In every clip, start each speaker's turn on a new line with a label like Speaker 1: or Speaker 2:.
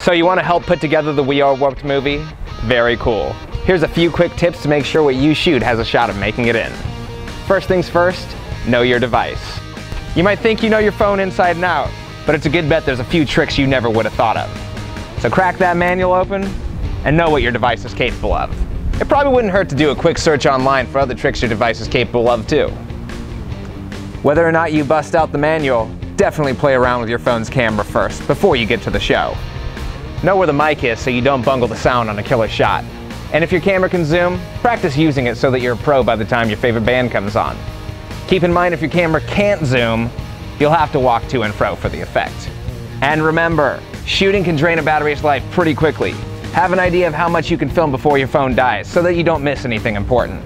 Speaker 1: So you want to help put together the We Are Warped movie? Very cool. Here's a few quick tips to make sure what you shoot has a shot of making it in. First things first, know your device. You might think you know your phone inside and out, but it's a good bet there's a few tricks you never would have thought of. So crack that manual open and know what your device is capable of. It probably wouldn't hurt to do a quick search online for other tricks your device is capable of too. Whether or not you bust out the manual, definitely play around with your phone's camera first before you get to the show. Know where the mic is so you don't bungle the sound on a killer shot. And if your camera can zoom, practice using it so that you're a pro by the time your favorite band comes on. Keep in mind if your camera can't zoom, you'll have to walk to and fro for the effect. And remember, shooting can drain a battery's life pretty quickly. Have an idea of how much you can film before your phone dies so that you don't miss anything important.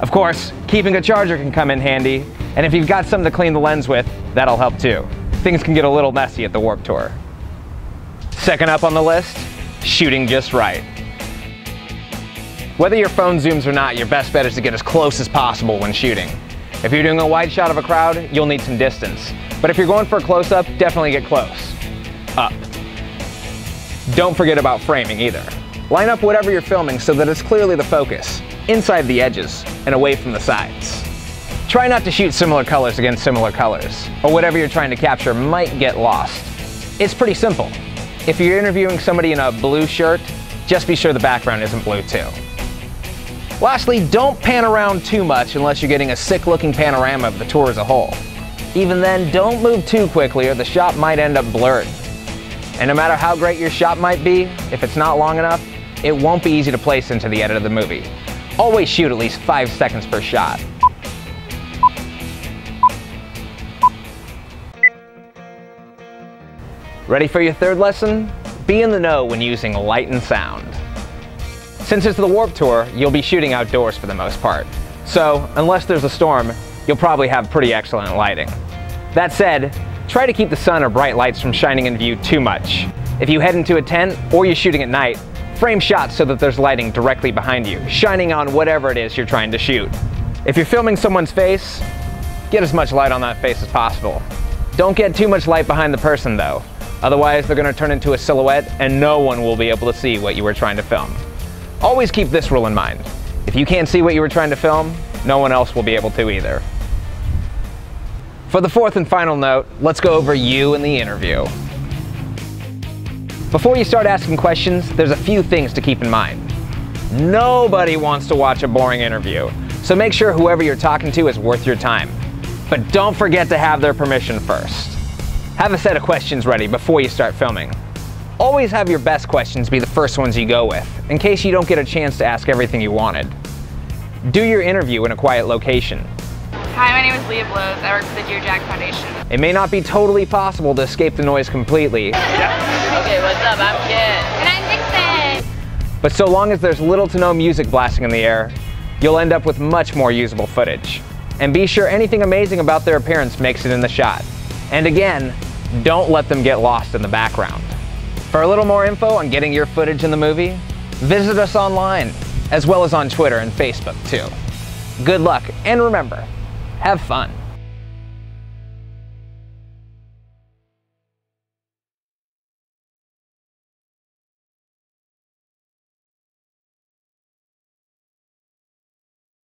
Speaker 1: Of course, keeping a charger can come in handy, and if you've got something to clean the lens with, that'll help too. Things can get a little messy at the Warped Tour. Second up on the list, shooting just right. Whether your phone zooms or not, your best bet is to get as close as possible when shooting. If you're doing a wide shot of a crowd, you'll need some distance. But if you're going for a close-up, definitely get close. Up. Don't forget about framing either. Line up whatever you're filming so that it's clearly the focus, inside the edges, and away from the sides. Try not to shoot similar colors against similar colors, or whatever you're trying to capture might get lost. It's pretty simple. If you're interviewing somebody in a blue shirt, just be sure the background isn't blue too. Lastly, don't pan around too much unless you're getting a sick-looking panorama of the tour as a whole. Even then, don't move too quickly or the shot might end up blurred. And no matter how great your shot might be, if it's not long enough, it won't be easy to place into the edit of the movie. Always shoot at least 5 seconds per shot. Ready for your third lesson? Be in the know when using light and sound. Since it's the Warped Tour, you'll be shooting outdoors for the most part. So, unless there's a storm, you'll probably have pretty excellent lighting. That said, try to keep the sun or bright lights from shining in view too much. If you head into a tent or you're shooting at night, frame shots so that there's lighting directly behind you, shining on whatever it is you're trying to shoot. If you're filming someone's face, get as much light on that face as possible. Don't get too much light behind the person though. Otherwise, they're going to turn into a silhouette and no one will be able to see what you were trying to film. Always keep this rule in mind. If you can't see what you were trying to film, no one else will be able to either. For the fourth and final note, let's go over you and the interview. Before you start asking questions, there's a few things to keep in mind. Nobody wants to watch a boring interview, so make sure whoever you're talking to is worth your time. But don't forget to have their permission first. Have a set of questions ready before you start filming. Always have your best questions be the first ones you go with, in case you don't get a chance to ask everything you wanted. Do your interview in a quiet location.
Speaker 2: Hi, my name is Leah Blows. I work for the Dear Jack Foundation.
Speaker 1: It may not be totally possible to escape the noise completely.
Speaker 3: Okay, what's up? I'm Ken.
Speaker 2: And I'm Dixon.
Speaker 1: But so long as there's little to no music blasting in the air, you'll end up with much more usable footage. And be sure anything amazing about their appearance makes it in the shot. And again, don't let them get lost in the background. For a little more info on getting your footage in the movie, visit us online, as well as on Twitter and Facebook too. Good luck, and remember, have fun.